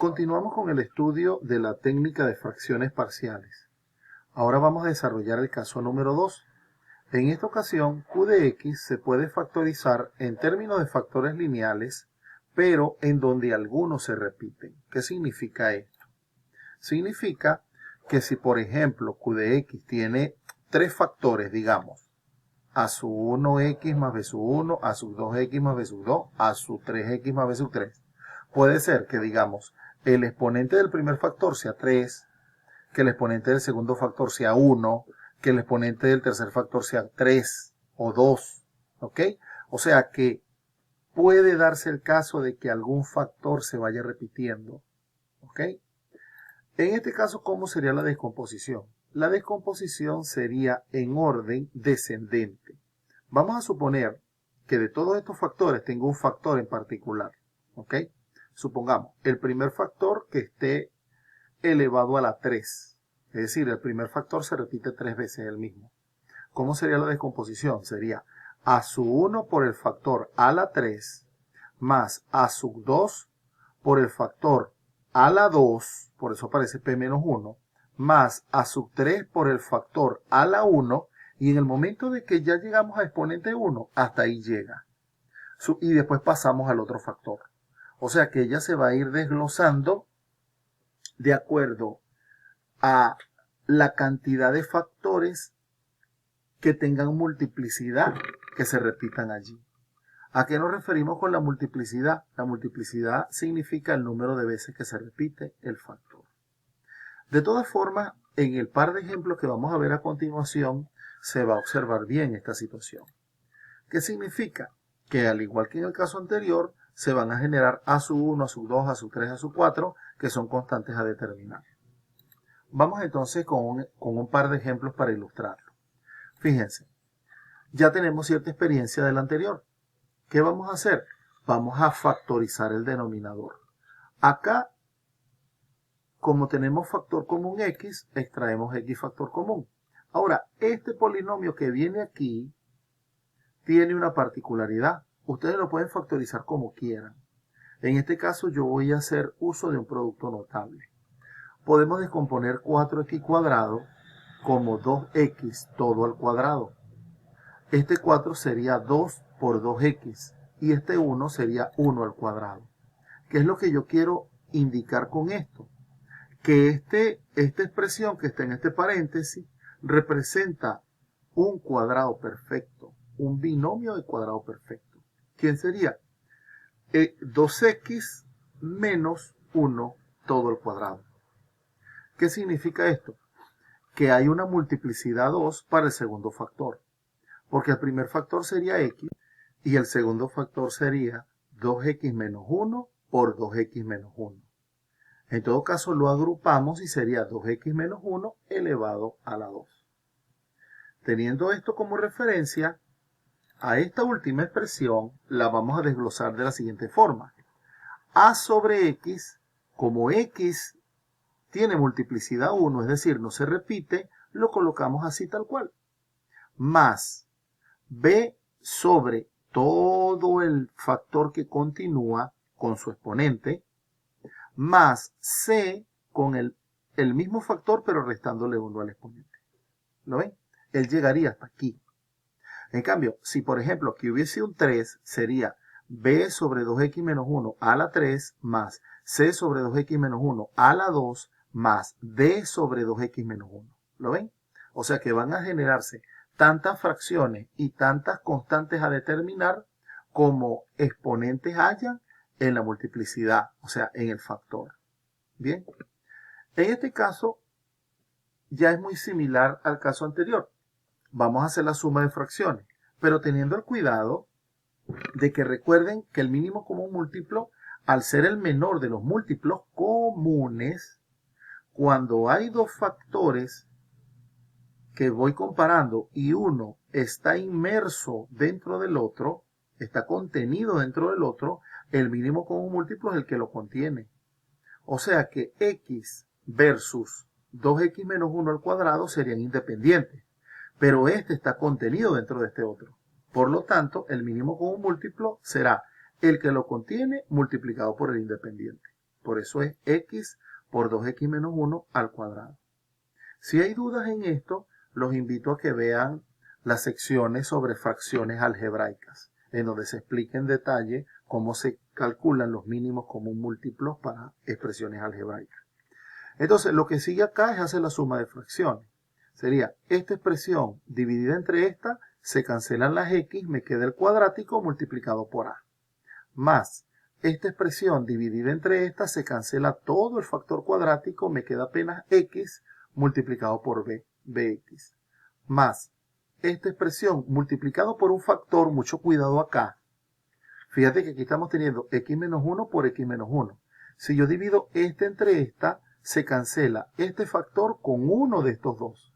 Continuamos con el estudio de la técnica de fracciones parciales. Ahora vamos a desarrollar el caso número 2. En esta ocasión, q de x se puede factorizar en términos de factores lineales, pero en donde algunos se repiten. ¿Qué significa esto? Significa que si, por ejemplo, q de x tiene 3 factores, digamos, a su 1x más b sub 1, a su 2x más b sub 2, a su 3x más b sub 3. Puede ser que, digamos, el exponente del primer factor sea 3, que el exponente del segundo factor sea 1, que el exponente del tercer factor sea 3 o 2, ¿ok? O sea que puede darse el caso de que algún factor se vaya repitiendo, ¿ok? En este caso, ¿cómo sería la descomposición? La descomposición sería en orden descendente. Vamos a suponer que de todos estos factores tengo un factor en particular, ¿ok? Supongamos el primer factor que esté elevado a la 3. Es decir, el primer factor se repite 3 veces el mismo. ¿Cómo sería la descomposición? Sería a sub 1 por el factor a la 3 más a sub 2 por el factor a la 2, por eso aparece p menos 1, más a sub 3 por el factor a la 1, y en el momento de que ya llegamos a exponente 1, hasta ahí llega. Y después pasamos al otro factor. O sea que ella se va a ir desglosando de acuerdo a la cantidad de factores que tengan multiplicidad que se repitan allí. ¿A qué nos referimos con la multiplicidad? La multiplicidad significa el número de veces que se repite el factor. De todas formas, en el par de ejemplos que vamos a ver a continuación, se va a observar bien esta situación. ¿Qué significa? Que al igual que en el caso anterior, se van a generar a sub 1, a sub 2, a sub 3, a sub 4, que son constantes a determinar. Vamos entonces con un par de ejemplos para ilustrarlo. Fíjense, ya tenemos cierta experiencia del anterior. ¿Qué vamos a hacer? Vamos a factorizar el denominador. Acá, como tenemos factor común x, extraemos x factor común. Ahora, este polinomio que viene aquí tiene una particularidad. Ustedes lo pueden factorizar como quieran. En este caso yo voy a hacer uso de un producto notable. Podemos descomponer 4x cuadrado como 2x todo al cuadrado. Este 4 sería 2 por 2x y este 1 sería 1 al cuadrado. ¿Qué es lo que yo quiero indicar con esto? Que esta expresión que está en este paréntesis representa un cuadrado perfecto, un binomio de cuadrado perfecto. ¿Quién sería? 2x menos 1 todo al cuadrado. ¿Qué significa esto? Que hay una multiplicidad 2 para el segundo factor. Porque el primer factor sería x y el segundo factor sería 2x menos 1 por 2x menos 1. En todo caso lo agrupamos y sería 2x menos 1 elevado a la 2. Teniendo esto como referencia, a esta última expresión la vamos a desglosar de la siguiente forma. A sobre x, como x tiene multiplicidad 1, es decir, no se repite, lo colocamos así tal cual. Más b sobre todo el factor que continúa con su exponente, más c con el mismo factor pero restándole 1 al exponente. ¿Lo ven? Él llegaría hasta aquí. En cambio, si por ejemplo aquí hubiese un 3, sería b sobre 2x menos 1 a la 3 más c sobre 2x menos 1 a la 2 más d sobre 2x menos 1. ¿Lo ven? O sea que van a generarse tantas fracciones y tantas constantes a determinar como exponentes hayan en la multiplicidad, o sea, en el factor. Bien, en este caso ya es muy similar al caso anterior. Vamos a hacer la suma de fracciones, pero teniendo el cuidado de que recuerden que el mínimo común múltiplo, al ser el menor de los múltiplos comunes, cuando hay dos factores que voy comparando y uno está inmerso dentro del otro, está contenido dentro del otro, el mínimo común múltiplo es el que lo contiene. O sea que x versus 2x menos 1 al cuadrado serían independientes, pero este está contenido dentro de este otro. Por lo tanto, el mínimo común múltiplo será el que lo contiene multiplicado por el independiente. Por eso es x por 2x menos 1 al cuadrado. Si hay dudas en esto, los invito a que vean las secciones sobre fracciones algebraicas, en donde se explica en detalle cómo se calculan los mínimos común múltiplos para expresiones algebraicas. Entonces, lo que sigue acá es hacer la suma de fracciones. Sería esta expresión dividida entre esta, se cancelan las x, me queda el cuadrático multiplicado por a. Más esta expresión dividida entre esta, se cancela todo el factor cuadrático, me queda apenas x multiplicado por b, bx. Más esta expresión multiplicado por un factor, mucho cuidado acá. Fíjate que aquí estamos teniendo x menos 1 por x menos 1. Si yo divido esta entre esta, se cancela este factor con uno de estos dos.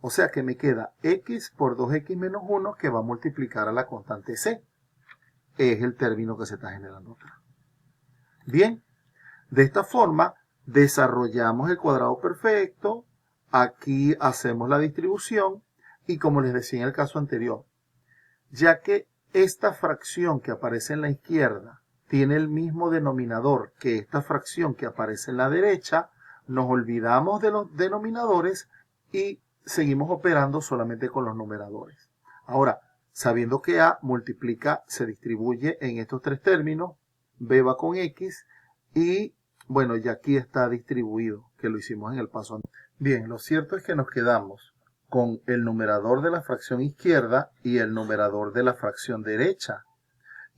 O sea que me queda x por 2x menos 1 que va a multiplicar a la constante c. Es el término que se está generando acá. Bien, de esta forma desarrollamos el cuadrado perfecto. Aquí hacemos la distribución y como les decía en el caso anterior, ya que esta fracción que aparece en la izquierda tiene el mismo denominador que esta fracción que aparece en la derecha, nos olvidamos de los denominadores y seguimos operando solamente con los numeradores. Ahora, sabiendo que a multiplica, se distribuye en estos tres términos, b va con x y bueno, ya aquí está distribuido, que lo hicimos en el paso anterior. Bien, lo cierto es que nos quedamos con el numerador de la fracción izquierda y el numerador de la fracción derecha.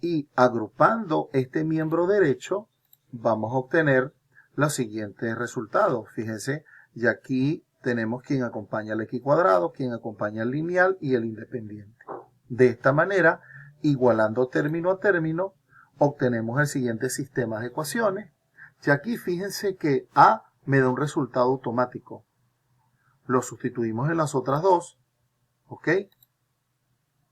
Y agrupando este miembro derecho, vamos a obtener los siguientes resultados. Fíjense, y aquí tenemos quien acompaña al x cuadrado, quien acompaña al lineal y el independiente. De esta manera, igualando término a término, obtenemos el siguiente sistema de ecuaciones. Y aquí fíjense que a me da un resultado automático. Lo sustituimos en las otras dos, ¿ok?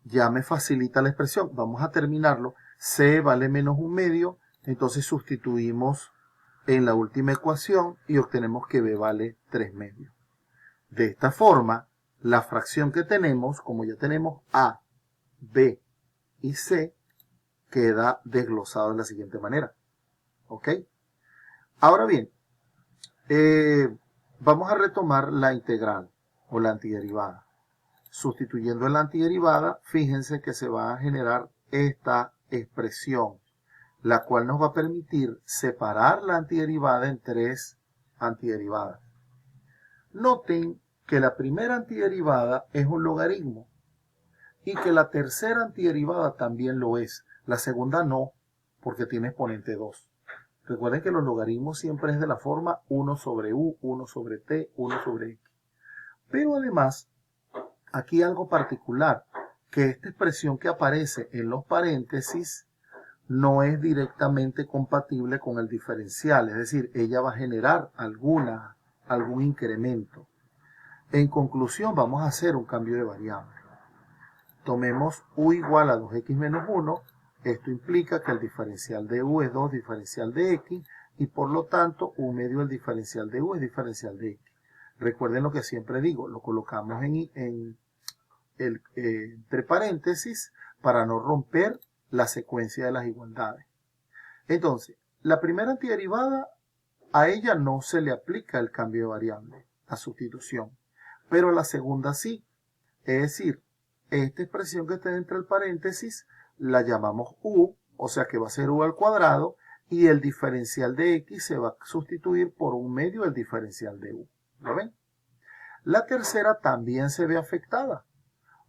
Ya me facilita la expresión. Vamos a terminarlo. C vale menos 1/2, entonces sustituimos en la última ecuación y obtenemos que B vale 3/2. De esta forma, la fracción que tenemos, como ya tenemos A, B y C, queda desglosado de la siguiente manera. ¿Ok? Ahora bien, vamos a retomar la integral o la antiderivada. Sustituyendo en la antiderivada, fíjense que se va a generar esta expresión, la cual nos va a permitir separar la antiderivada en tres antiderivadas. Noten que la primera antiderivada es un logaritmo y que la tercera antiderivada también lo es. La segunda no, porque tiene exponente 2. Recuerden que los logaritmos siempre es de la forma 1 sobre u, 1 sobre t, 1 sobre x. Pero además, aquí algo particular, que esta expresión que aparece en los paréntesis no es directamente compatible con el diferencial, es decir, ella va a generar algún incremento. En conclusión, vamos a hacer un cambio de variable. Tomemos u igual a 2x menos 1, esto implica que el diferencial de u es 2 diferencial de x, y por lo tanto u medio el diferencial de u es diferencial de x. Recuerden lo que siempre digo, lo colocamos entre paréntesis para no romper la secuencia de las igualdades. Entonces, la primera antiderivada, a ella no se le aplica el cambio de variable, la sustitución, pero a la segunda sí. Es decir, esta expresión que está entre el paréntesis la llamamos u, o sea que va a ser u al cuadrado, y el diferencial de x se va a sustituir por un medio del diferencial de u. ¿Lo ven? La tercera también se ve afectada,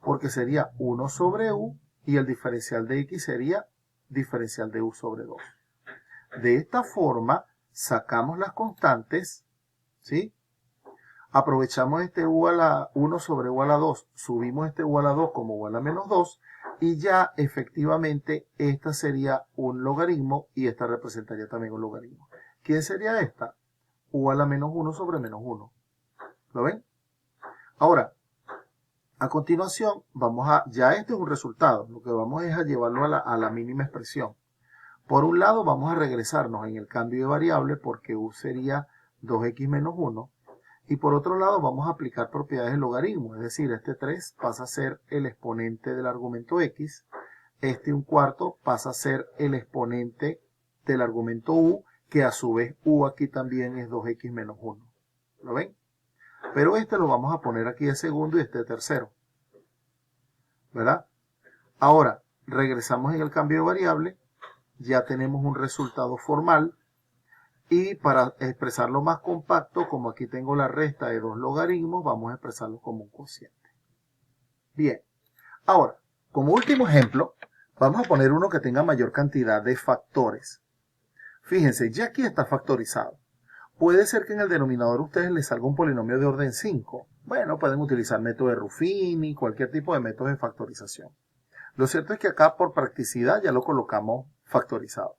porque sería 1 sobre u y el diferencial de x sería diferencial de u sobre 2. De esta forma sacamos las constantes, ¿sí? Aprovechamos este u a la 1 sobre u a la 2, subimos este u a la 2 como u a la menos 2 y ya efectivamente esta sería un logaritmo y esta representaría también un logaritmo. ¿Quién sería esta? U a la menos 1 sobre menos 1. ¿Lo ven? Ahora, a continuación, ya este es un resultado, lo que vamos es a llevarlo a la mínima expresión. Por un lado, vamos a regresarnos en el cambio de variable porque u sería 2x menos 1. Y por otro lado, vamos a aplicar propiedades del logaritmo, es decir, este 3 pasa a ser el exponente del argumento x, este 1/4 pasa a ser el exponente del argumento u, que a su vez u aquí también es 2x menos 1. ¿Lo ven? Pero este lo vamos a poner aquí de segundo y este de tercero. ¿Verdad? Ahora, regresamos en el cambio de variable. Ya tenemos un resultado formal. Y para expresarlo más compacto, como aquí tengo la resta de dos logaritmos, vamos a expresarlo como un cociente. Bien. Ahora, como último ejemplo, vamos a poner uno que tenga mayor cantidad de factores. Fíjense, ya aquí está factorizado. Puede ser que en el denominador a ustedes les salga un polinomio de orden 5. Bueno, pueden utilizar método de Ruffini, cualquier tipo de método de factorización. Lo cierto es que acá por practicidad ya lo colocamos factorizado.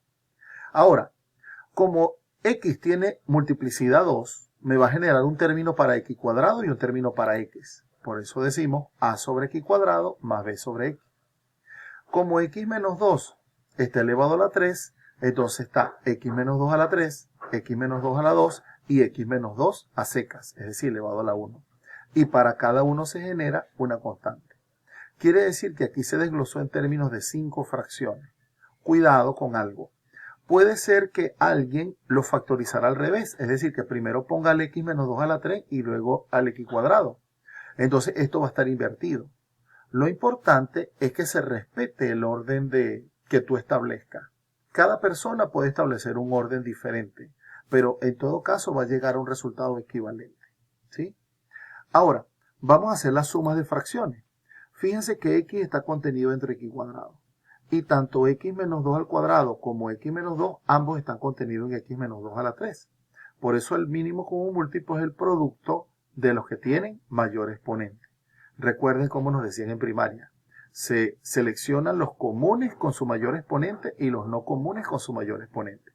Ahora, como x tiene multiplicidad 2, me va a generar un término para x cuadrado y un término para x. Por eso decimos a sobre x cuadrado más b sobre x. Como x menos 2 está elevado a la 3, entonces está x menos 2 a la 3, x menos 2 a la 2 y x menos 2 a secas, es decir, elevado a la 1. Y para cada uno se genera una constante. Quiere decir que aquí se desglosó en términos de 5 fracciones. Cuidado con algo. Puede ser que alguien lo factorizara al revés, es decir, que primero ponga al x menos 2 a la 3 y luego al x cuadrado. Entonces esto va a estar invertido. Lo importante es que se respete el orden que tú establezcas. Cada persona puede establecer un orden diferente, pero en todo caso va a llegar a un resultado equivalente. ¿Sí? Ahora, vamos a hacer las sumas de fracciones. Fíjense que x está contenido entre x cuadrado. Y tanto x menos 2 al cuadrado como x menos 2, ambos están contenidos en x menos 2 a la 3. Por eso el mínimo común múltiplo es el producto de los que tienen mayor exponente. Recuerden cómo nos decían en primaria. Se seleccionan los comunes con su mayor exponente y los no comunes con su mayor exponente.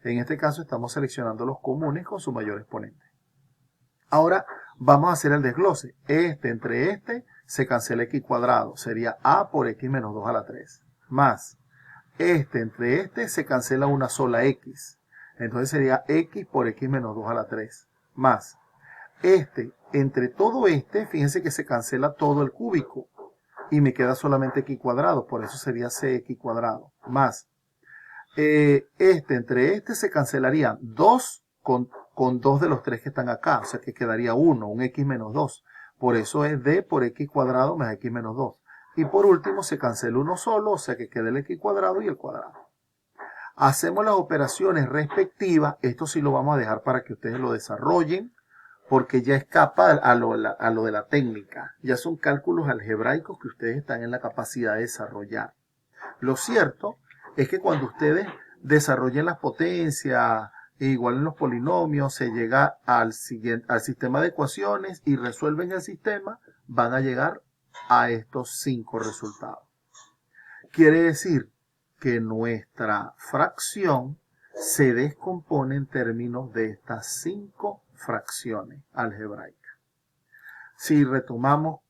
En este caso estamos seleccionando los comunes con su mayor exponente. Ahora vamos a hacer el desglose. Este entre este se cancela x cuadrado. Sería a por x menos 2 a la 3. Más este entre este se cancela una sola x. Entonces sería x por x menos 2 a la 3. Más este entre todo este, fíjense que se cancela todo el cúbico. Y me queda solamente x cuadrado. Por eso sería cx cuadrado. Más este entre este se cancelarían 2 con 2 de los 3 que están acá. O sea que quedaría 1, un x menos 2. Por eso es d por x cuadrado más x menos 2. Y por último se cancela uno solo, o sea que queda el x cuadrado y el cuadrado. Hacemos las operaciones respectivas. Esto sí lo vamos a dejar para que ustedes lo desarrollen, porque ya escapa a lo de la técnica. Ya son cálculos algebraicos que ustedes están en la capacidad de desarrollar. Lo cierto es que cuando ustedes desarrollen las potencias, e igual en los polinomios, se llega al sistema de ecuaciones y resuelven el sistema, van a llegar a estos 5 resultados. Quiere decir que nuestra fracción se descompone en términos de estas 5 fracciones algebraicas. Si retomamos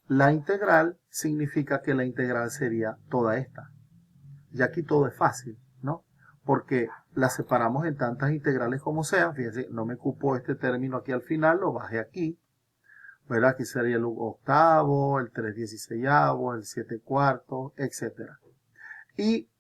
la integral, significa que la integral sería toda esta. Y aquí todo es fácil, ¿no? Porque la separamos en tantas integrales como sean. Fíjense, no me cupo este término aquí al final, lo bajé aquí. ¿Verdad? Aquí sería el octavo, el 3/16, el 7/4, etc. Y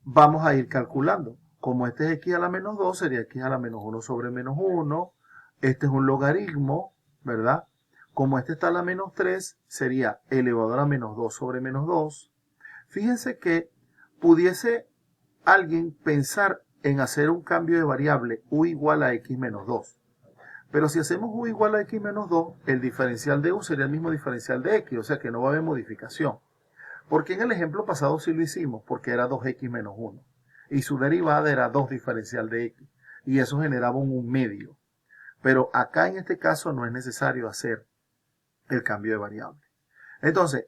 vamos a ir calculando. Como este es x a la menos 2, sería x a la menos 1 sobre menos 1. Este es un logaritmo, ¿verdad? Como este está a la menos 3, sería elevado a la menos 2 sobre menos 2. Fíjense que pudiese alguien pensar en hacer un cambio de variable u igual a x menos 2. Pero si hacemos u igual a x menos 2, el diferencial de u sería el mismo diferencial de x, o sea que no va a haber modificación. Porque en el ejemplo pasado sí lo hicimos, porque era 2x menos 1. Y su derivada era 2 diferencial de x. Y eso generaba un medio. Pero acá en este caso no es necesario hacer el cambio de variable. Entonces,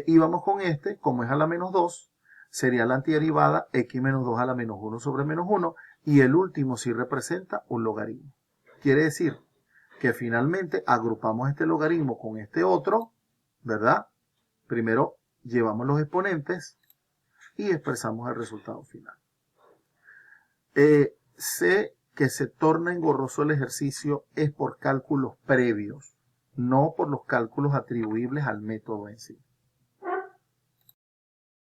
íbamos con este, como es a la menos 2, sería la antiderivada x menos 2 a la menos 1 sobre menos 1. Y el último sí representa un logaritmo. Quiere decir que finalmente agrupamos este logaritmo con este otro, ¿verdad? Primero llevamos los exponentes y expresamos el resultado final. Sé que se torna engorroso el ejercicio es por cálculos previos, no por los cálculos atribuibles al método en sí.